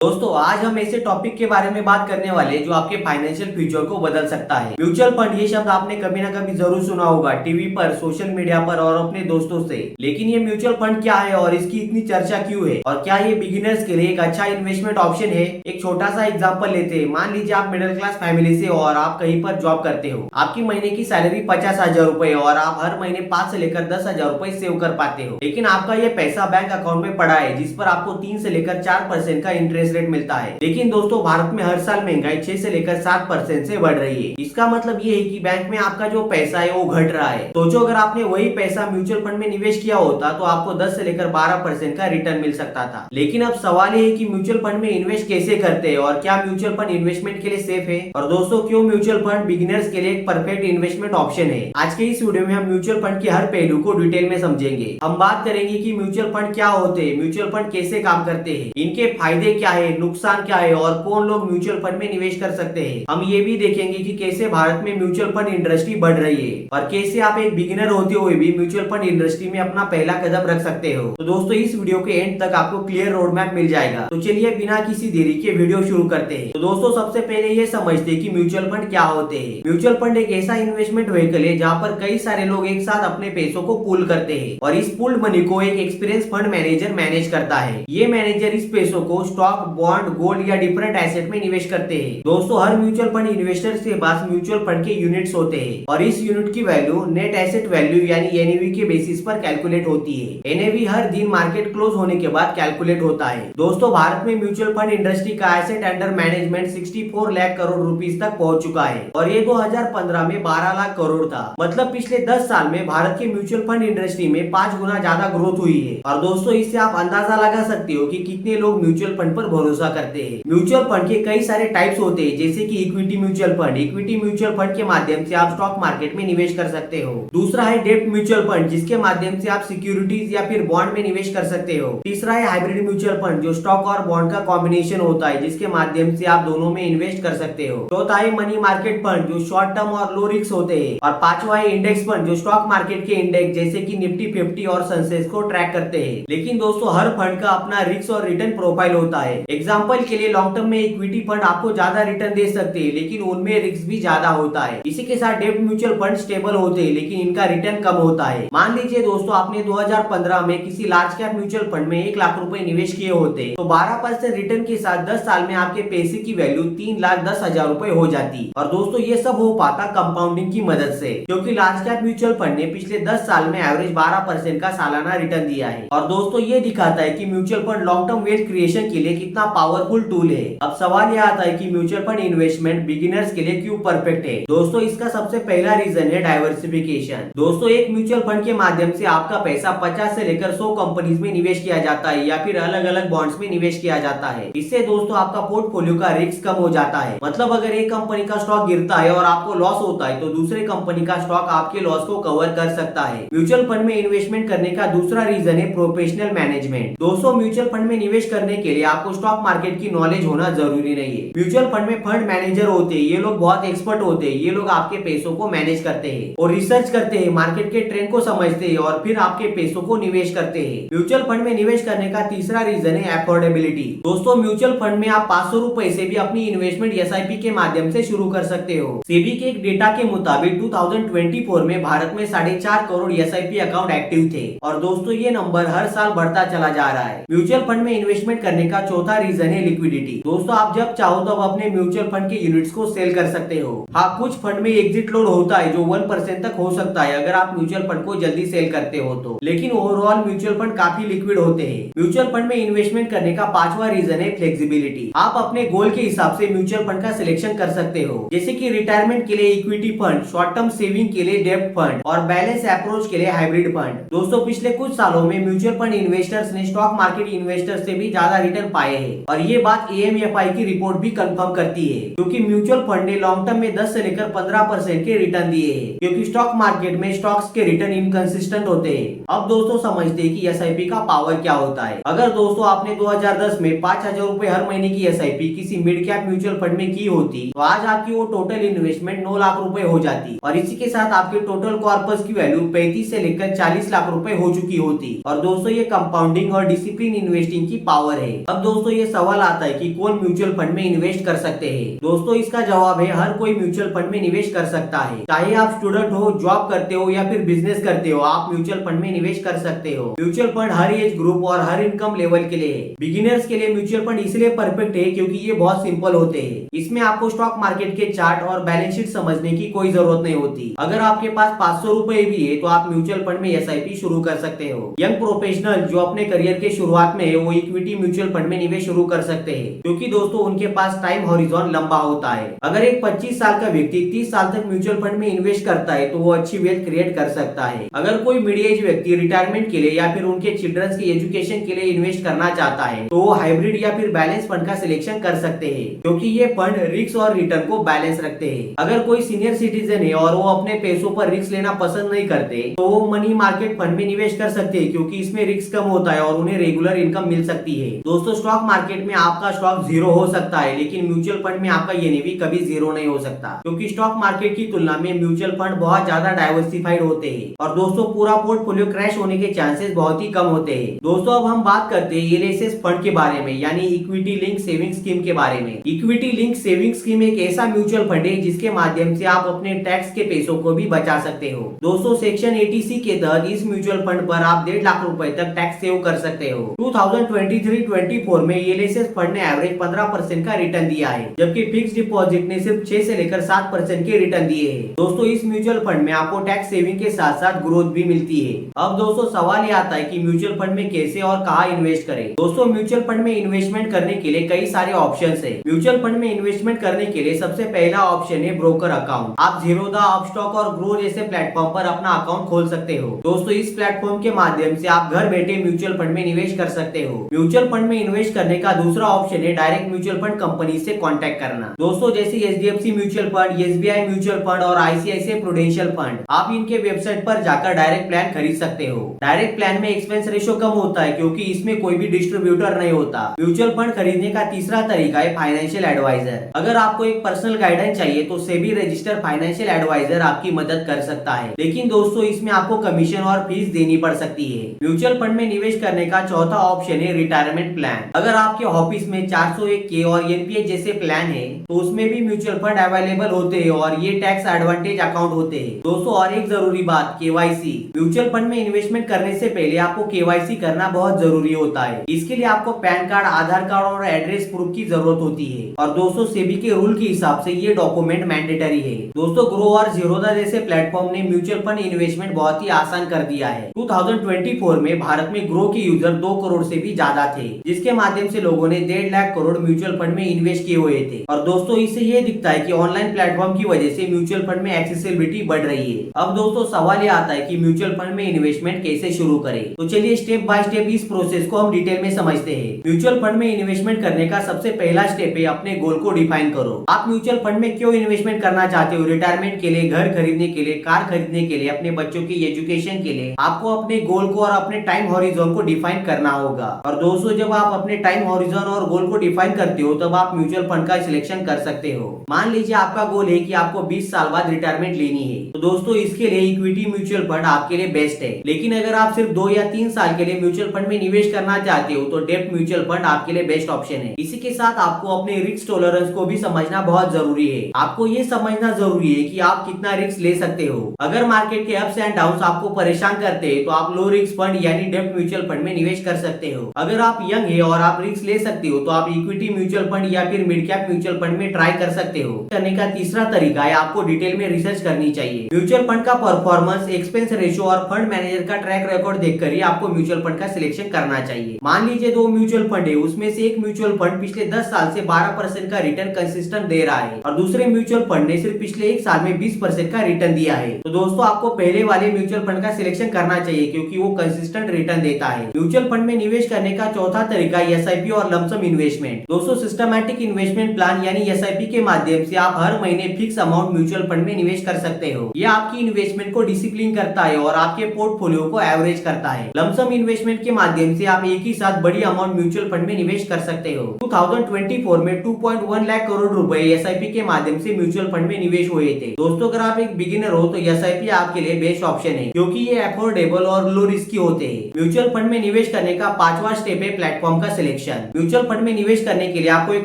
दोस्तों आज हम ऐसे टॉपिक के बारे में बात करने वाले जो आपके फाइनेंशियल फ्यूचर को बदल सकता है। म्यूचुअल फंड ये शब्द आपने कभी ना कभी जरूर सुना होगा, टीवी पर, सोशल मीडिया पर और अपने दोस्तों से। लेकिन ये म्यूचुअल फंड क्या है और इसकी इतनी चर्चा क्यों है और क्या ये बिगिनर्स के लिए एक अच्छा इन्वेस्टमेंट ऑप्शन है? एक छोटा सा एग्जाम्पल लेते हैं। मान लीजिए आप मिडिल क्लास फैमिली से और आप कहीं पर जॉब करते हो। आपकी महीने की सैलरी 50,000 रुपए और आप हर महीने 5 से लेकर 10,000 रुपए सेव कर पाते हो। लेकिन आपका ये पैसा बैंक अकाउंट में पड़ा है जिस पर आपको 3 से लेकर 4% का इंटरेस्ट रेट मिलता है। लेकिन दोस्तों भारत में हर साल महंगाई 6 से लेकर 7% से बढ़ रही है। इसका मतलब ये है कि बैंक में आपका जो पैसा है वो घट रहा है। सोचो अगर आपने वही पैसा म्यूचुअल फंड में निवेश किया होता तो आपको 10 से लेकर 12% का रिटर्न मिल सकता था। लेकिन अब सवाल ये है कि म्यूचुअल फंड में इन्वेस्ट कैसे करते हैं और क्या म्यूचुअल फंड इन्वेस्टमेंट के लिए सेफ है, और दोस्तों क्यों म्यूचुअल फंड बिगिनर्स के लिए एक परफेक्ट इन्वेस्टमेंट ऑप्शन है। आज के इस वीडियो में हम म्यूचुअल फंड के हर पहलू को डिटेल में समझेंगे। हम बात करेंगे कि म्यूचुअल फंड क्या होते हैं, म्यूचुअल फंड कैसे काम करते हैं, इनके फायदे क्या है, नुकसान क्या है और कौन लोग म्यूचुअल फंड में निवेश कर सकते हैं। हम ये भी देखेंगे कि कैसे भारत में म्यूचुअल फंड इंडस्ट्री बढ़ रही है और कैसे आप एक बिगिनर होते हुए भी म्यूचुअल फंड इंडस्ट्री में अपना पहला कदम रख सकते हो। तो दोस्तों इस वीडियो के एंड तक आपको क्लियर रोड मैप मिल जाएगा। तो चलिए बिना किसी देरी के वीडियो शुरू करते हैं। तो दोस्तों सबसे पहले ये समझते हैं कि म्यूचुअल फंड क्या होते हैं। म्यूचुअल फंड एक ऐसा इन्वेस्टमेंट व्हीकल है जहाँ पर कई सारे लोग एक साथ अपने पैसों को पूल करते हैं और इस पूल्ड मनी को एक एक्सपीरियंस फंड मैनेजर मैनेज करता है। ये मैनेजर इस पैसों को स्टॉक, बॉन्ड, गोल्ड या डिफरेंट एसेट में निवेश करते हैं। दोस्तों हर म्यूचुअल फंड इन्वेस्टर के पास म्यूचुअल फंड के यूनिट्स होते हैं और इस यूनिट की वैल्यू नेट एसेट वैल्यू यानी एनएवी के बेसिस पर कैलकुलेट होती है। एनएवी हर दिन मार्केट क्लोज होने के बाद कैलकुलेट होता है। दोस्तों भारत में म्यूचुअल फंड इंडस्ट्री का asset under management 64 lakh crore rupees तक पहुंच चुका है और ये 2015 में 12 लाख करोड़ था। मतलब पिछले 10 साल में भारत के म्यूचुअल फंड इंडस्ट्री में 5 गुना ज्यादा ग्रोथ हुई है। और दोस्तों इससे आप अंदाजा लगा सकते हो कि कितने लोग म्यूचुअल फंड पर भरोसा करते हैं। म्यूचुअल फंड के कई सारे टाइप्स होते हैं जैसे कि equity mutual fund. Equity mutual fund के माध्यम से आप स्टॉक मार्केट में निवेश कर सकते हो। दूसरा है डेब्ट म्यूचुअल फंड जिसके माध्यम से आप सिक्योरिटीज या फिर बॉन्ड में निवेश कर सकते हो। तीसरा है हाइब्रिड म्यूचुअल फंड जो स्टॉक और बॉन्ड का कॉम्बिनेशन होता है जिसके माध्यम से आप दोनों में इन्वेस्ट कर सकते हो। चौथा है मनी मार्केट फंड जो शॉर्ट टर्म और लो रिस्क होते हैं। और पांचवा है इंडेक्स फंड जो स्टॉक मार्केट के इंडेक्स जैसे कि निफ्टी 50 और सेंसेक्स को ट्रैक करते हैं। लेकिन दोस्तों हर फंड का अपना रिस्क और रिटर्न प्रोफाइल होता है। एग्जाम्पल के लिए लॉन्ग टर्म में इक्विटी फंड आपको ज्यादा रिटर्न दे सकते हैं लेकिन उनमें रिस्क भी ज्यादा होता है। इसी के साथ डेब्ट म्यूचुअल फंड स्टेबल होते हैं लेकिन इनका रिटर्न कम होता है। मान लीजिए दोस्तों आपने 2015 में किसी लार्ज कैप म्यूचुअल फंड में 1 लाख रुपए निवेश किए होते तो 12% रिटर्न के साथ 10 साल में आपके पैसे की वैल्यू 3,10,000 रुपए हो जाती। और दोस्तों ये सब हो पाता कंपाउंडिंग की मदद से, क्योंकि लार्ज कैप म्यूचुअल फंड ने पिछले 10 साल में एवरेज 12% का सालाना रिटर्न दिया है। और दोस्तों ये दिखाता है कि mutual fund long term wealth creation के लिए कितना पावरफुल टूल है। अब सवाल यह आता है कि म्यूचुअल फंड इन्वेस्टमेंट बिगिनर्स के लिए क्यों परफेक्ट है। दोस्तों इसका सबसे पहला रीजन है डाइवर्सिफिकेशन। दोस्तों एक म्यूचुअल फंड के माध्यम से आपका पैसा 50 से लेकर 100 कंपनीज में निवेश किया जाता है या फिर अलग अलग बॉन्ड्स में निवेश किया जाता है। इससे दोस्तों आपका पोर्टफोलियो का रिस्क कम हो जाता है। मतलब अगर एक कंपनी का स्टॉक गिरता है और आपको लॉस होता है तो दूसरे कंपनी का स्टॉक आपके लॉस को कवर कर सकता है। म्यूचुअल फंड में इन्वेस्टमेंट करने का दूसरा रीजन है प्रोफेशनल मैनेजमेंट। दोस्तों म्यूचुअल फंड में निवेश करने के लिए आपको स्टॉक मार्केट की नॉलेज होना जरूरी नहीं है। म्यूचुअल फंड में फंड मैनेजर होते हैं, ये लोग बहुत एक्सपर्ट होते हैं। ये लोग आपके पैसों को मैनेज करते हैं और रिसर्च करते हैं, मार्केट के ट्रेंड को समझते हैं और फिर आपके पैसों को निवेश करते हैं। म्यूचुअल फंड में निवेश करने का तीसरा रीजन है अफोर्डेबिलिटी। दोस्तों म्यूचुअल फंड में आप 500 रुपए से भी अपनी इन्वेस्टमेंट एसआईपी के माध्यम से शुरू कर सकते हो। सेबी के एक डेटा के मुताबिक 2024 में भारत में 4.5 करोड़ एसआईपी अकाउंट एक्टिव थे और दोस्तों ये नंबर हर साल बढ़ता चला जा रहा है। म्यूचुअल फंड में इन्वेस्टमेंट करने का चौथा रीजन है लिक्विडिटी। दोस्तों आप जब चाहो तब अपने म्यूचुअल फंड के यूनिट्स को सेल कर सकते हो। हाँ कुछ फंड में एग्जिट लोड होता है जो 1% तक हो सकता है अगर आप म्यूचुअल फंड को जल्दी सेल करते हो तो, लेकिन ओवरऑल म्यूचुअल फंड काफी लिक्विड होते हैं। म्यूचुअल फंड में इन्वेस्टमेंट करने का पांचवा रीजन है फ्लेक्सिबिलिटी। आप अपने गोल के हिसाब से म्यूचुअल फंड का सिलेक्शन कर सकते हो, जैसे कि रिटायरमेंट के लिए equity fund, short term saving के लिए डेब्ट फंड और बैलेंस अप्रोच के लिए हाइब्रिड फंड। दोस्तों पिछले कुछ सालों में म्यूचुअल फंड इन्वेस्टर्स ने स्टॉक मार्केट इन्वेस्टर्स से भी ज्यादा रिटर्न पाए हैं और ये बात AMFI की रिपोर्ट भी कंफर्म करती है, क्योंकि म्यूचुअल फंड ने लॉन्ग टर्म में 10 से लेकर 15% के रिटर्न दिए हैं, क्योंकि स्टॉक मार्केट में स्टॉक्स के रिटर्न इनकंसिस्टेंट होते हैं। अब दोस्तों समझते हैं कि एसआईपी का पावर क्या होता है। अगर दोस्तों आपने 2010 में 5,000 रुपए हर महीने की एसआईपी किसी मिड कैप म्यूचुअल फंड में की होती तो आज आपकी वो टोटल इन्वेस्टमेंट 9 लाख रुपए हो जाती और इसी के साथ आपके टोटल कॉर्पस की वैल्यू 35 से लेकर 40 लाख रुपए हो चुकी होती। और दोस्तों ये कंपाउंडिंग और डिसिप्लिन इन्वेस्टिंग की पावर है। अब दोस्तों दोस्तों ये सवाल आता है कि कौन म्यूचुअल फंड में इन्वेस्ट कर सकते हैं। दोस्तों इसका जवाब है हर कोई म्यूचुअल फंड में निवेश कर सकता है। चाहे आप स्टूडेंट हो, जॉब करते हो या फिर बिजनेस करते हो, आप म्यूचुअल फंड में निवेश कर सकते हो। म्यूचुअल फंड हर एज ग्रुप और हर इनकम लेवल के लिए है। बिगिनर्स के लिए म्यूचुअल फंड इसलिए परफेक्ट है क्योंकि ये बहुत सिंपल होते हैं। इसमें आपको स्टॉक मार्केट के चार्ट और बैलेंस शीट समझने की कोई जरूरत नहीं होती। अगर आपके पास 500 रुपए भी है तो आप म्यूचुअल फंड में SIP शुरू कर सकते हो। यंग प्रोफेशनल जो अपने करियर के शुरुआत में है वो इक्विटी म्यूचुअल फंड में निवेश शुरू कर सकते हैं क्योंकि दोस्तों उनके पास टाइम हॉरिजॉन लंबा होता है। अगर एक 25 साल का व्यक्ति 30 साल तक म्यूचुअल फंड में इन्वेस्ट करता है तो वो अच्छी वेल्थ क्रिएट कर सकता है। अगर कोई मिडिल एज व्यक्ति रिटायरमेंट के लिए या फिर उनके चिल्ड्रंस की एजुकेशन के लिए इन्वेस्ट करना चाहता है तो वो हाइब्रिड या फिर बैलेंस फंड का सिलेक्शन कर सकते हैं क्योंकि ये फंड रिस्क और रिटर्न को बैलेंस रखते हैं। अगर कोई सीनियर सिटीजन है और वो अपने पैसों पर रिस्क लेना पसंद नहीं करते तो वो मनी मार्केट फंड में निवेश कर सकते हैं क्योंकि इसमें रिस्क कम होता है और उन्हें रेगुलर इनकम मिल सकती है। दोस्तों स्टॉक मार्केट में आपका स्टॉक जीरो हो सकता है लेकिन म्यूचुअल फंड में आपका ये भी कभी जीरो नहीं हो सकता क्योंकि स्टॉक मार्केट की तुलना में म्यूचुअल फंड बहुत ज्यादा डाइवर्सिफाइड होते हैं और दोस्तों पूरा पोर्टफोलियो क्रैश होने के चांसेस बहुत ही कम होते हैं। दोस्तों अब हम बात करते हैं LIC फंड के बारे में यानी इक्विटी लिंक सेविंग स्कीम के बारे में। इक्विटी लिंक सेविंग स्कीम एक ऐसा म्यूचुअल फंड है जिसके माध्यम से आप अपने टैक्स के पैसों को भी बचा सकते हो। दोस्तों सेक्शन 80C के तहत इस म्यूचुअल फंड पर आप 1.5 लाख रुपए तक टैक्स सेव कर सकते हो। 2023-24 में LIC फंड ने एवरेज 15% का रिटर्न दिया है जबकि फिक्स डिपॉजिट ने सिर्फ 6 से लेकर 7% के रिटर्न दिए हैं। दोस्तों इस म्यूचुअल फंड में आपको टैक्स सेविंग के साथ साथ ग्रोथ भी मिलती है। अब दोस्तों सवाल ये आता है कि म्यूचुअल फंड में कैसे और कहाँ इन्वेस्ट करें। दोस्तों म्यूचुअल फंड में इन्वेस्टमेंट करने के लिए कई सारे ऑप्शंस है। म्यूचुअल फंड में इन्वेस्टमेंट करने के लिए सबसे पहला ऑप्शन है ब्रोकर अकाउंट। आप जीरोधा, अपस्टॉक और ग्रो जैसे प्लेटफॉर्म पर अपना अकाउंट खोल सकते हो। दोस्तों इस प्लेटफॉर्म के माध्यम से आप घर बैठे म्यूचुअल फंड में निवेश कर सकते हो। म्यूचुअल फंड में इन्वेस्ट करने का दूसरा ऑप्शन है डायरेक्ट म्यूचुअल फंड कंपनी से कांटेक्ट करना। दोस्तों जैसे HDFC mutual fund, SBI mutual fund और ICICI प्रूडेंशियल फंड, आप इनके वेबसाइट पर जाकर डायरेक्ट प्लान खरीद सकते हो। डायरेक्ट प्लान में एक्सपेंस रेशियो कम होता है क्योंकि इसमें कोई भी डिस्ट्रीब्यूटर नहीं होता। म्यूचुअल फंड खरीदने का तीसरा तरीका है फाइनेंशियल एडवाइजर। अगर आपको एक पर्सनल गाइडेंस चाहिए तो सेबी रजिस्टर्ड फाइनेंशियल एडवाइजर आपकी मदद कर सकता है लेकिन दोस्तों इसमें आपको कमीशन और फीस देनी पड़ सकती है। म्यूचुअल फंड में निवेश करने का चौथा ऑप्शन है रिटायरमेंट प्लान। अगर आपके ऑफिस में 401k और NPS जैसे प्लान है तो उसमें भी म्यूचुअल फंड अवेलेबल होते हैं और ये टैक्स एडवांटेज अकाउंट होते हैं। दोस्तों और एक जरूरी बात KYC। म्यूचुअल फंड में इन्वेस्टमेंट करने से पहले आपको KYC करना बहुत जरूरी होता है। इसके लिए आपको पैन कार्ड, आधार कार्ड और एड्रेस प्रूफ की जरूरत होती है और दोस्तों सेबी के रूल के हिसाब से ये डॉक्यूमेंट मैंडेटरी है। दोस्तों ग्रो और जीरोधा जैसे प्लेटफॉर्म ने म्यूचुअल फंड इन्वेस्टमेंट बहुत ही आसान कर दिया है। 2024 में भारत में ग्रो के यूजर 2 करोड़ से भी ज्यादा थे जिसके माध्यम से लोगों ने 1.5 लाख करोड़ म्यूचुअल फंड में इन्वेस्ट किए हुए थे और दोस्तों इससे ये दिखता है कि ऑनलाइन प्लेटफॉर्म की वजह से म्यूचुअल फंड में एक्सेसिबिलिटी बढ़ रही है। अब दोस्तों सवाल ये आता है कि म्यूचुअल फंड में इन्वेस्टमेंट कैसे शुरू करें। तो चलिए स्टेप बाय स्टेप इस प्रोसेस को हम डिटेल में समझते हैं। म्यूचुअल फंड में इन्वेस्टमेंट करने का सबसे पहला स्टेप है अपने गोल को डिफाइन करो। आप म्यूचुअल फंड में क्यों इन्वेस्टमेंट करना चाहते हो? रिटायरमेंट के लिए, घर खरीदने के लिए, कार खरीदने के लिए, अपने बच्चों की एजुकेशन के लिए। आपको अपने गोल को और अपने टाइम हॉरिजॉन को डिफाइन करना होगा और दोस्तों जब आप अपने टाइम हॉरिजॉन और गोल को डिफाइन करते हो तब आप म्यूचुअल फंड का सिलेक्शन कर सकते हो। मान लीजिए आपका गोल है कि आपको 20 साल बाद रिटायरमेंट लेनी है तो दोस्तों इसके लिए इक्विटी म्यूचुअल फंड आपके लिए बेस्ट है। लेकिन अगर आप सिर्फ 2 या 3 साल के लिए म्यूचुअल फंड में निवेश करना चाहते हो तो डेब्ट म्यूचुअल फंड आपके लिए बेस्ट ऑप्शन है। इसी के साथ आपको अपने रिस्क टॉलरेंस को भी समझना बहुत जरूरी है। आपको ये समझना जरूरी है कि आप कितना रिस्क ले सकते हो। अगर मार्केट के अप्स एंड डाउन्स आपको परेशान करते हैं तो आप लो रिस्क फंड यानी डेब्ट म्यूचुअल फंड में निवेश कर सकते हो। अगर आप यंग है और आप रिस्क ले सकते हो तो आप इक्विटी म्यूचुअल फंड या फिर मिड कैप म्यूचुअल फंड में ट्राई कर सकते हो। करने का तीसरा तरीका है आपको डिटेल में रिसर्च करनी चाहिए। म्यूचुअल फंड का परफॉर्मेंस, एक्सपेंस रेशियो और फंड मैनेजर का ट्रैक रिकॉर्ड देखकर ही आपको म्यूचुअल फंड का सिलेक्शन करना चाहिए। मान लीजिए 2 म्यूचुअल फंड है, उसमें से एक म्यूचुअल फंड पिछले 10 साल से 12% का रिटर्न कंसिस्टेंट दे रहा है और दूसरे म्यूचुअल फंड ने सिर्फ पिछले 1 साल में 20% का रिटर्न दिया है। तो दोस्तों आपको पहले वाले म्यूचुअल फंड का सिलेक्शन करना चाहिए क्योंकि वो कंसिस्टेंट रिटर्न देता है। म्यूचुअल फंड में निवेश करने का चौथा तरीका SIP और लमसम इन्वेस्टमेंट। दोस्तों सिस्टमैटिक इन्वेस्टमेंट प्लान यानी SIP के माध्यम से आप हर महीने फिक्स अमाउंट म्यूचुअल फंड में निवेश कर सकते हो। यह आपकी इन्वेस्टमेंट को डिसिप्लिन करता है और आपके पोर्टफोलियो को एवरेज करता है। लमसम इन्वेस्टमेंट के माध्यम से आप एक ही साथ बड़ी अमाउंट म्यूचुअल फंड में निवेश कर सकते हो। 2024 में 2.1 लाख करोड़ रुपए SIP के माध्यम से म्यूचुअल फंड में निवेश हुए थे। दोस्तों अगर आप एक बिगिनर हो तो SIP आपके लिए बेस्ट ऑप्शन है क्योंकि ये अफोर्डेबल और लो रिस्की होते हैं। म्यूचुअल फंड में निवेश करने का 5वां स्टेप है प्लेटफॉर्म का सिलेक्शन। सिलेक्शन। म्यूचुअल फंड में निवेश करने के लिए आपको एक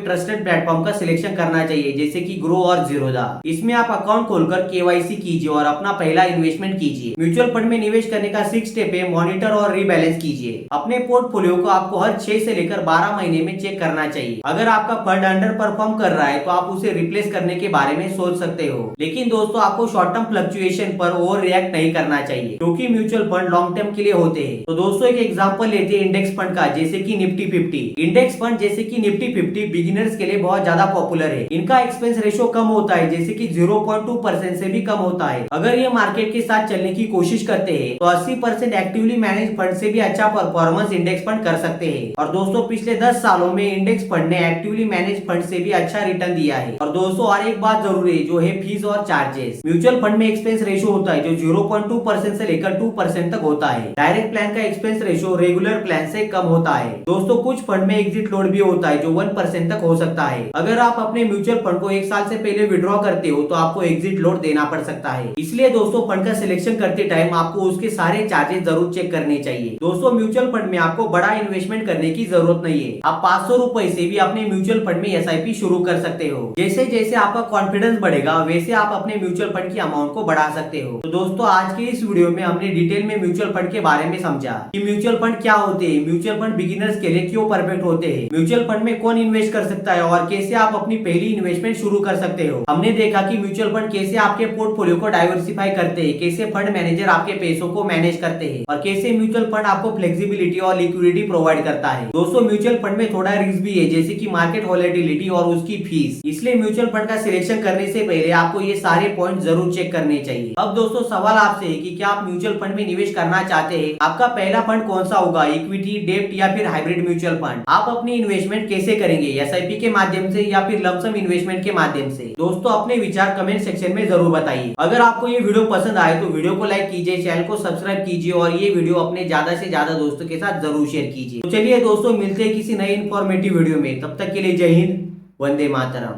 ट्रस्टेड प्लेटफॉर्म का सिलेक्शन करना चाहिए, जैसे कि ग्रो और जीरोधा। इसमें आप अकाउंट खोलकर केवाईसी कीजिए और अपना पहला इन्वेस्टमेंट कीजिए। म्यूचुअल फंड में निवेश करने का 6 स्टेप है, मॉनिटर और रीबैलेंस कीजिए। अपने पोर्टफोलियो को आपको हर 6 से लेकर 12 महीने में चेक करना चाहिए। अगर आपका फंड अंडर परफॉर्म कर रहा है तो आप उसे रिप्लेस करने के बारे में सोच सकते हो, लेकिन दोस्तों आपको शॉर्ट टर्म फ्लक्चुएशन पर ओवर रिएक्ट नहीं करना चाहिए, क्योंकि म्यूचुअल फंड लॉन्ग टर्म के लिए होते हैं। तो दोस्तों एक एग्जांपल लेते हैं इंडेक्स फंड का, जैसे कि निफ्टी 50। इंडेक्स फंड जैसे कि निफ्टी 50 बिगिनर्स के लिए बहुत ज्यादा पॉपुलर है। इनका एक्सपेंस रेशियो कम होता है, जैसे कि 0.2% से भी कम होता है। अगर ये मार्केट के साथ चलने की कोशिश करते हैं तो 80% एक्टिवली मैनेज फंड से भी अच्छा परफॉर्मेंस इंडेक्स फंड कर सकते हैं। और दोस्तों पिछले 10 सालों में इंडेक्स फंड ने एक्टिवली मैनेज फंड से भी अच्छा रिटर्न दिया है। और दोस्तों और एक बात जरूरी है, जो है फीस और चार्जेस। म्यूचुअल फंड में एक्सपेंस रेशियो होता है जो 0.2% से लेकर 2% तक होता है। डायरेक्ट प्लान का एक्सपेंस रेशियो रेगुलर प्लान से कम होता है। दोस्तों कुछ फंड में एग्जिट लोड भी होता है जो 1% तक हो सकता है। अगर आप अपने म्यूचुअल फंड को 1 साल से पहले विड्रॉ करते हो तो आपको एग्जिट लोड देना पड़ सकता है। इसलिए दोस्तों फंड का सिलेक्शन करते टाइम आपको उसके सारे चार्जेस जरूर चेक करने चाहिए। दोस्तों म्यूचुअल फंड में आपको बड़ा इन्वेस्टमेंट करने की जरूरत नहीं है। आप 500 रुपए से भी अपने म्यूचुअल फंड में SIP शुरू कर सकते हो। जैसे जैसे आपका कॉन्फिडेंस बढ़ेगा वैसे आप अपने म्यूचुअल फंड की अमाउंट को बढ़ा सकते हो। तो दोस्तों आज के इस वीडियो में हमने डिटेल में म्यूचुअल फंड के बारे में समझा कि म्यूचुअल फंड क्या होते हैं, म्यूचुअल फंड बिगिनर्स के लिए क्यों परफेक्ट होते हैं, म्यूचुअल फंड में कौन इन्वेस्ट कर सकता है और कैसे आप अपनी पहली इन्वेस्टमेंट शुरू कर सकते हो। हमने देखा कि म्यूचुअल फंड कैसे आपके पोर्टफोलियो को डाइवर्सिफाई करते हैं, कैसे फंड मैनेजर आपके पैसों को मैनेज करते हैं और कैसे म्यूचुअल फंड आपको फ्लेक्सिबिलिटी और लिक्विडिटी प्रोवाइड करता है। दोस्तों म्यूचुअल फंड में थोड़ा रिस्क भी है, जैसे कि मार्केट वॉलेटिलिटी और उसकी फीस। इसलिए म्यूचुअल फंड का सिलेक्शन करने से पहले आपको ये सारे पॉइंट जरूर चेक करने चाहिए। अब दोस्तों सवाल आपसे है कि क्या आप म्यूचुअल फंड में निवेश करना चाहते हैं? आपका पहला फंड कौन सा होगा, इक्विटी, डेब्ट या फिर हाइब्रिड म्यूचुअल फंड? आप अपनी इन्वेस्टमेंट कैसे करेंगे, SIP के माध्यम से या फिर लमसम इन्वेस्टमेंट के माध्यम से? दोस्तों अपने विचार कमेंट सेक्शन में जरूर बताइए। अगर आपको ये वीडियो पसंद आए तो वीडियो को लाइक कीजिए, चैनल को सब्सक्राइब कीजिए और ये वीडियो अपने ज्यादा से ज्यादा दोस्तों के साथ जरूर शेयर कीजिए। तो चलिए दोस्तों मिलते हैं किसी नई इन्फॉर्मेटिव वीडियो में, तब तक के लिए जय हिंद, वंदे मातरम।